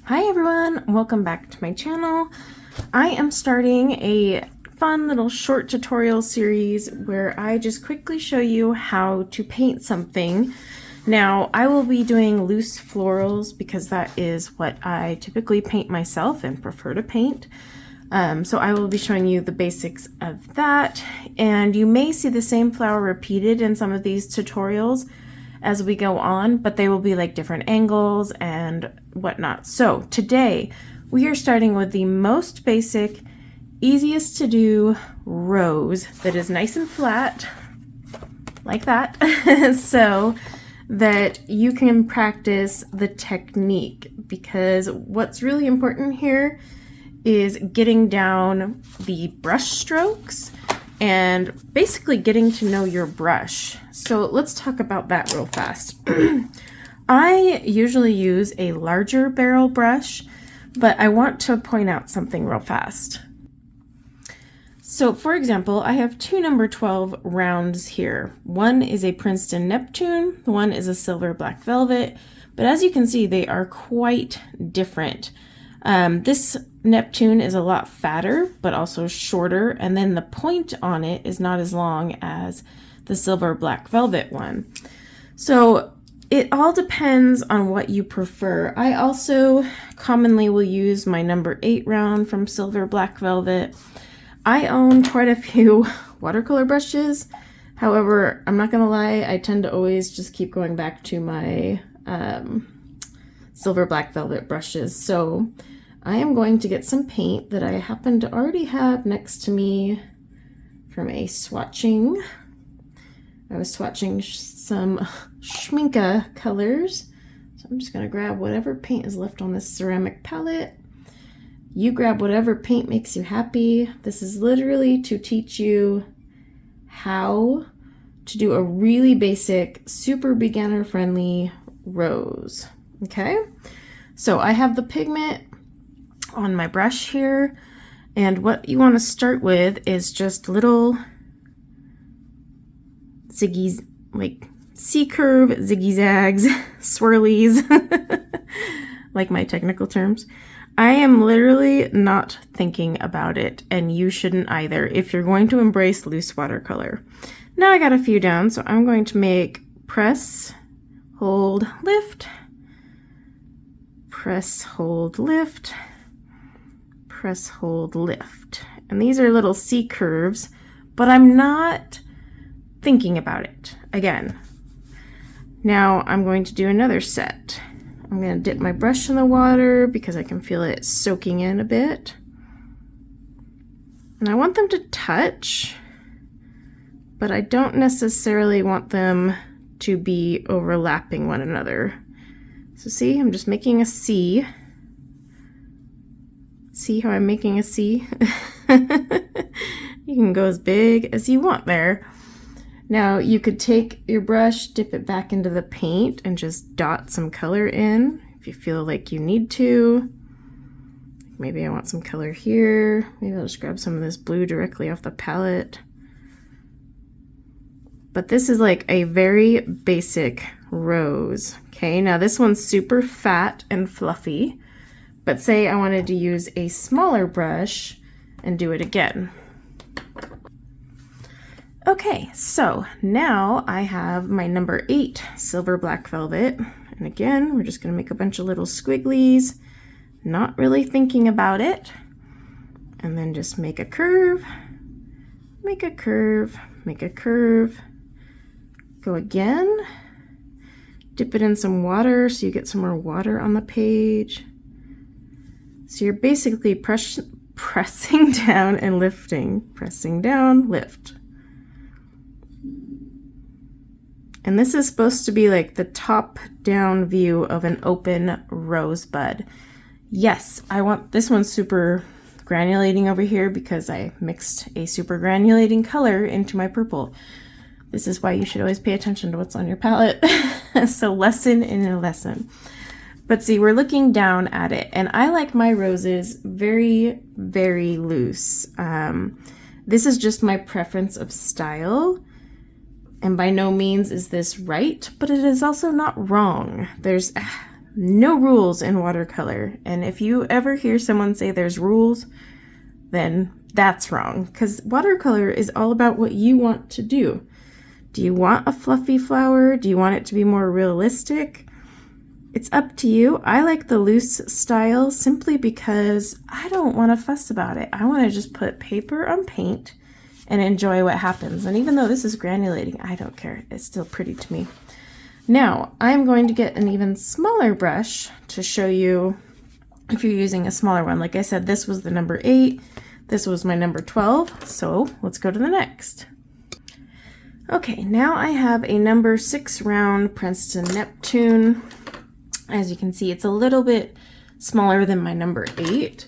Hi everyone, welcome back to my channel. I am starting a fun little short tutorial series where I just quickly show you how to paint something. Now I will be doing loose florals because that is what I typically paint myself and prefer to paint. So I will be showing you the basics of that, and you may see the same flower repeated in some of these tutorials as we go on, but they will be like different angles and whatnot. So today we are starting with the most basic, easiest to do rose that is nice and flat like that so that you can practice the technique, because what's really important here is getting down the brush strokes and basically getting to know your brush. So let's talk about that real fast. I usually use a larger barrel brush, but I want to point out something real fast. So for example, I have two number 12 rounds here. One is a Princeton Neptune, one is a silver black velvet, but as you can see, they are quite different. This Neptune is a lot fatter, but also shorter, and then the point on it is not as long as the silver black velvet one. So it all depends on what you prefer. I also commonly will use my number 8 round from silver black velvet. I own quite a few watercolor brushes. However, I'm not gonna lie, I tend to always just keep going back to my silver black velvet brushes. So I am going to get some paint that I happen to already have next to me from a swatching. I was swatching some Schminke colors. So I'm just gonna grab whatever paint is left on this ceramic palette. You grab whatever paint makes you happy. This is literally to teach you how to do a really basic, super beginner friendly rose, okay? So I have the pigment on my brush here, and what you want to start with is just little ziggies, like C-curve, ziggy-zags, swirlies, like my technical terms. I am literally not thinking about it, and you shouldn't either if you're going to embrace loose watercolor. Now I got a few down, so I'm going to make press, hold, lift, press, hold, lift, press, hold, lift. And these are little C curves, but I'm not thinking about it. Again, now I'm going to do another set. I'm going to dip my brush in the water because I can feel it soaking in a bit. And I want them to touch, but I don't necessarily want them to be overlapping one another. So see, I'm just making a C. See how I'm making a C? You can go as big as you want there. Now you could take your brush, dip it back into the paint, and just dot some color in if you feel like you need to. Maybe I want some color here. Maybe I'll just grab some of this blue directly off the palette. But this is like a very basic rose. Okay, now this one's super fat and fluffy. But say I wanted to use a smaller brush and do it again. Okay, so now I have my number 8 silver black velvet. And again, we're just gonna make a bunch of little squigglies, not really thinking about it. And then just make a curve, make a curve, make a curve. Go again, dip it in some water so you get some more water on the page. So you're basically pressing down and lifting, pressing down, lift. And this is supposed to be like the top down view of an open rosebud. Yes, I want this one super granulating over here because I mixed a super granulating color into my purple. This is why you should always pay attention to what's on your palette. So lesson in a lesson. But see, we're looking down at it, and I like my roses very, very loose. This is just my preference of style, and by no means is this right, but it is also not wrong. There's no rules in watercolor. And if you ever hear someone say there's rules, then that's wrong, because watercolor is all about what you want to do. Do you want a fluffy flower? Do you want it to be more realistic? It's up to you. I like the loose style simply because I don't want to fuss about it. I want to just put paper on paint and enjoy what happens. And even though this is granulating, I don't care. It's still pretty to me. Now, I'm going to get an even smaller brush to show you if you're using a smaller one. Like I said, this was the number 8. This was my number 12. So let's go to the next. Okay, now I have a number 6 round Princeton Neptune. As you can see, it's a little bit smaller than my number 8.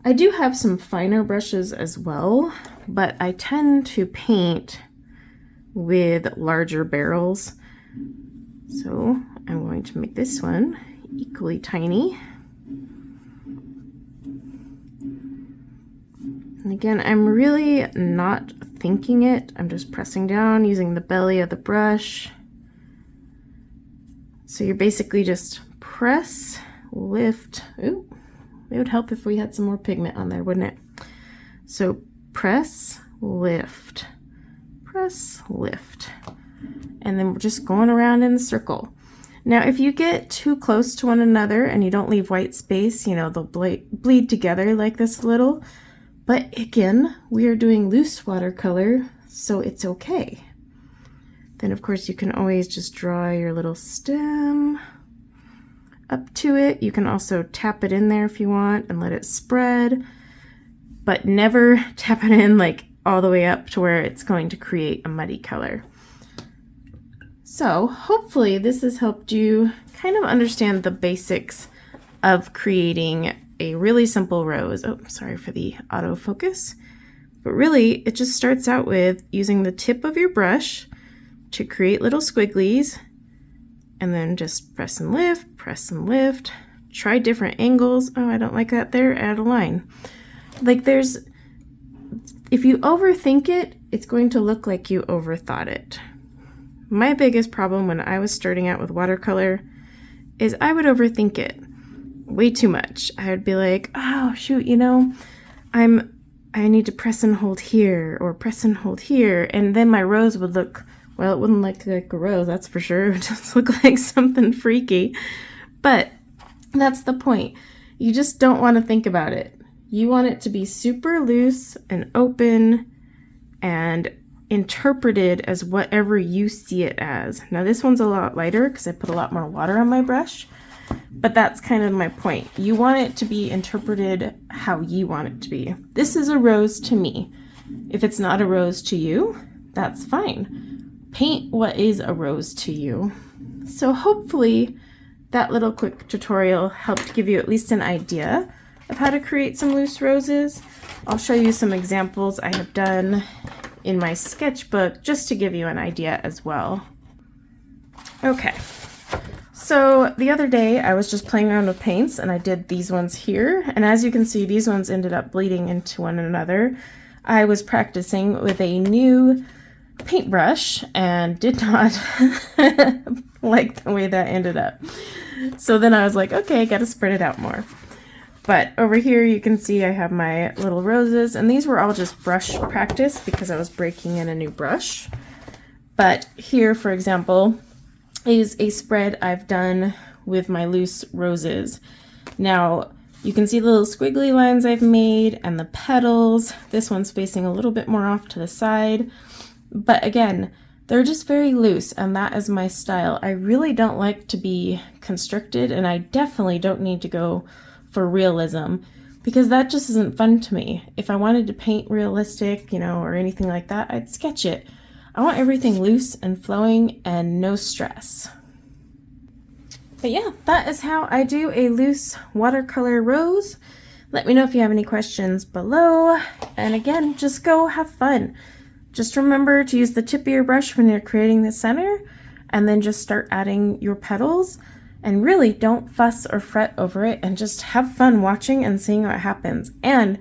I do have some finer brushes as well, but I tend to paint with larger barrels. So I'm going to make this one equally tiny. And again, I'm really not thinking it. I'm just pressing down using the belly of the brush. So you're basically just press, lift. Ooh, it would help if we had some more pigment on there, wouldn't it? So press, lift, press, lift. And then we're just going around in the circle. Now, if you get too close to one another and you don't leave white space, you know, they'll bleed together like this a little. But again, we are doing loose watercolor, so it's okay. Then, of course, you can always just draw your little stem up to it. You can also tap it in there if you want and let it spread, but never tap it in like all the way up to where it's going to create a muddy color. So hopefully this has helped you kind of understand the basics of creating a really simple rose. Oh, sorry for the autofocus. But really, it just starts out with using the tip of your brush to create little squigglies, and then just press and lift, try different angles. Oh, I don't like that there, add a line. Like if you overthink it, it's going to look like you overthought it. My biggest problem when I was starting out with watercolor is I would overthink it way too much. I would be like, oh shoot, you know, I need to press and hold here or press and hold here, and then my rose would look, well, it wouldn't look like a rose, that's for sure. It would just look like something freaky. But that's the point. You just don't want to think about it. You want it to be super loose and open and interpreted as whatever you see it as. Now this one's a lot lighter because I put a lot more water on my brush, but that's kind of my point. You want it to be interpreted how you want it to be. This is a rose to me. If it's not a rose to you, that's fine. Paint what is a rose to you. So hopefully that little quick tutorial helped give you at least an idea of how to create some loose roses. I'll show you some examples I have done in my sketchbook just to give you an idea as well. Okay, so the other day I was just playing around with paints and I did these ones here, and as you can see, these ones ended up bleeding into one another. I was practicing with a new paintbrush and did not like the way that ended up. So then I was like, okay, I gotta spread it out more. But over here you can see I have my little roses, and these were all just brush practice because I was breaking in a new brush. But here, for example, is a spread I've done with my loose roses. Now, you can see the little squiggly lines I've made and the petals. This one's facing a little bit more off to the side. But again, they're just very loose, and that is my style. I really don't like to be constricted, and I definitely don't need to go for realism because that just isn't fun to me. If I wanted to paint realistic, you know, or anything like that, I'd sketch it. I want everything loose and flowing and no stress. But yeah, that is how I do a loose watercolor rose. Let me know if you have any questions below. And again, just go have fun. Just remember to use the tip of your brush when you're creating the center, and then just start adding your petals. And really don't fuss or fret over it, and just have fun watching and seeing what happens. And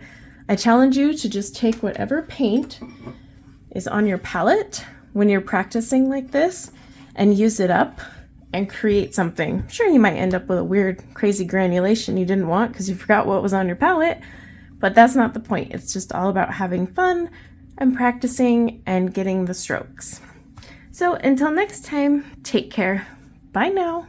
I challenge you to just take whatever paint is on your palette when you're practicing like this and use it up and create something. Sure, you might end up with a weird, crazy granulation you didn't want because you forgot what was on your palette, but that's not the point. It's just all about having fun and practicing and getting the strokes. So until next time, take care. Bye now.